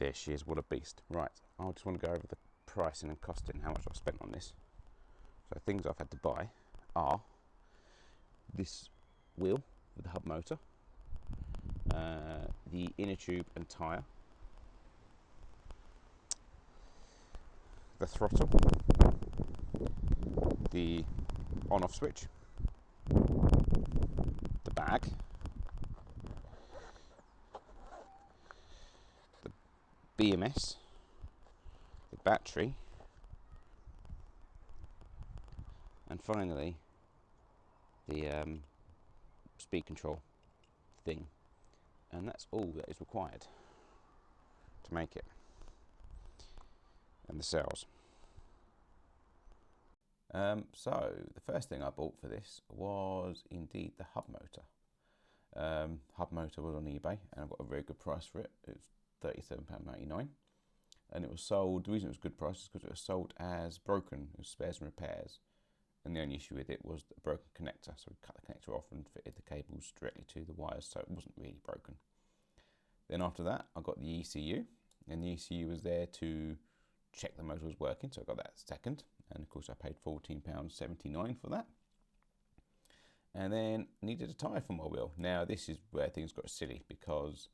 There she is, what a beast. Right, I just want to go over the pricing and costing, how much I've spent on this. So things I've had to buy are this wheel with the hub motor, the inner tube and tyre, the throttle, the on-off switch, the bag, the BMS, the battery, and finally the speed control thing. And that's all that is required to make it, and the cells. So the first thing I bought for this was indeed the hub motor. Hub motor was on eBay and I got a very good price for it. It was £37.99, and it was sold. The reason it was a good price is because it was sold as broken, it was spares and repairs, and the only issue with it was a broken connector, so we cut the connector off and fitted the cables directly to the wires, so it wasn't really broken. Then after that I got the ECU, and the ECU was there to check the motor was working, so I got that second, and of course I paid £14.79 for that. And then needed a tyre for my wheel. Now this is where things got silly, because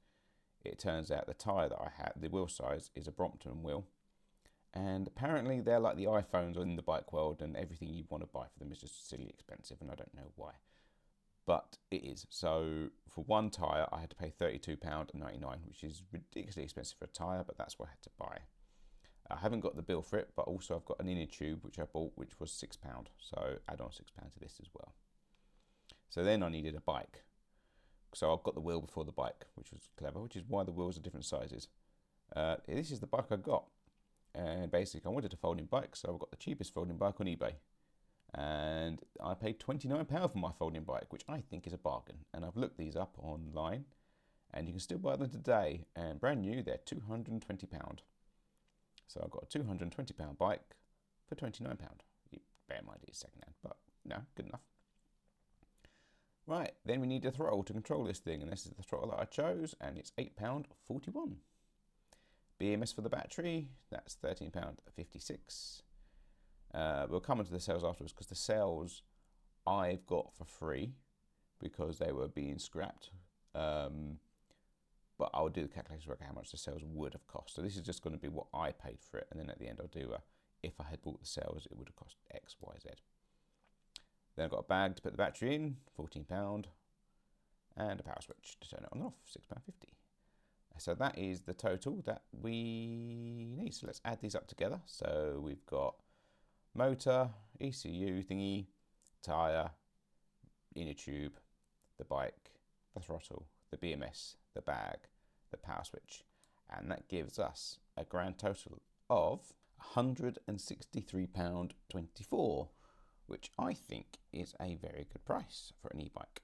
it turns out the tyre that I had, the wheel size, is a Brompton wheel, and apparently they're like the iPhones in the bike world, and everything you want to buy for them is just silly expensive, and I don't know why, but it is. So for one tyre I had to pay £32.99, which is ridiculously expensive for a tyre, but that's what I had to buy. I haven't got the bill for it, but also I've got an inner tube which I bought, which was £6, so add on £6 to this as well. So then I needed a bike, so I've got the wheel before the bike, which was clever, which is why the wheels are different sizes. This is the bike I got, and basically I wanted a folding bike, so I got the cheapest folding bike on eBay, and I paid £29 for my folding bike, which I think is a bargain. And I've looked these up online, and you can still buy them today, and brand new they're £220. So I've got a £220 bike for £29. Bear in mind it's second hand, but no, good enough. Right, then we need a throttle to control this thing, and this is the throttle that I chose, and it's £8.41. BMS for the battery, that's £13.56. We'll come into the cells afterwards, because the cells I've got for free because they were being scrapped. But I'll do the calculation to work out how much the cells would have cost. So this is just going to be what I paid for it, and then at the end I'll do if I had bought the cells, it would have cost X, Y, Z. Then I've got a bag to put the battery in, £14, and a power switch to turn it on and off, £6.50. So that is the total that we need. So let's add these up together. So we've got motor, ECU thingy, tyre, inner tube, the bike, the throttle, the BMS, the bag, the power switch, and that gives us a grand total of £163.24, which I think is a very good price for an e-bike.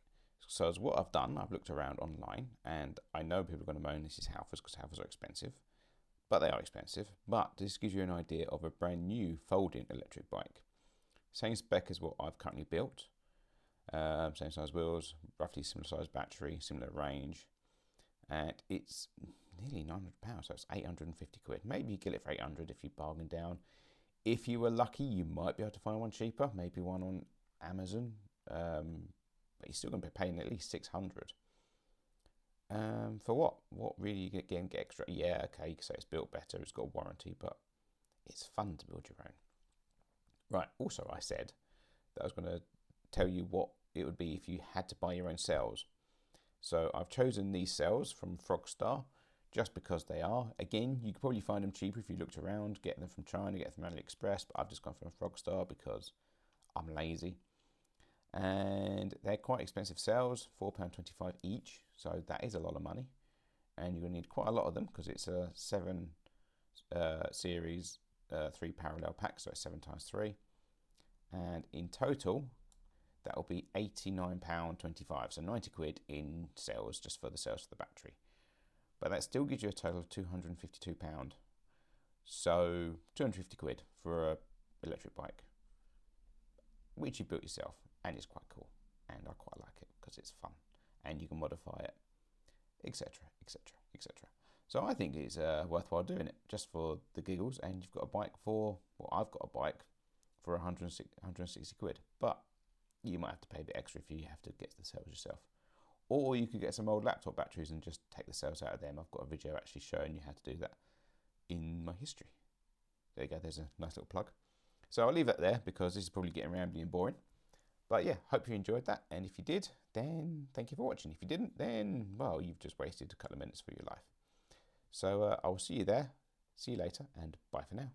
So as what I've done, I've looked around online, and I know people are going to moan this is Halfords, because Halfords are expensive, but they are expensive. But this gives you an idea of a brand new folding electric bike. Same spec as what I've currently built, same size wheels, roughly similar size battery, similar range, and it's nearly £900, so it's 850 quid. Maybe you get it for 800 if you bargain down. If you were lucky, you might be able to find one cheaper, maybe one on Amazon, but you're still going to be paying at least 600. For what? What really you get extra? Yeah, okay, you can say it's built better, it's got a warranty, but it's fun to build your own. Right, also I said that I was going to tell you what it would be if you had to buy your own cells. So I've chosen these cells from Frogstar just because they are. Again, you could probably find them cheaper if you looked around, get them from China, get them from AliExpress, but I've just gone for Frogstar because I'm lazy. And they're quite expensive cells, £4.25 each, so that is a lot of money. And you're going to need quite a lot of them because it's a 7 series 3 parallel pack, so it's 7 times 3. And in total, that will be £89.25, so 90 quid in cells, just for the cells for the battery. But that still gives you a total of £252. So 250 quid for an electric bike, which you built yourself, and it's quite cool. And I quite like it because it's fun, and you can modify it, etc., etc., etc. So I think it's worthwhile doing it just for the giggles. And you've got a bike for, well, I've got a bike for 160 quid. But you might have to pay a bit extra if you have to get to the cells yourself. Or you could get some old laptop batteries and just take the cells out of them. I've got a video actually showing you how to do that in my history. There you go, there's a nice little plug. So I'll leave that there because this is probably getting rambly and boring. But yeah, hope you enjoyed that. And if you did, then thank you for watching. If you didn't, then, well, you've just wasted a couple of minutes for your life. So I will see you there. See you later, and bye for now.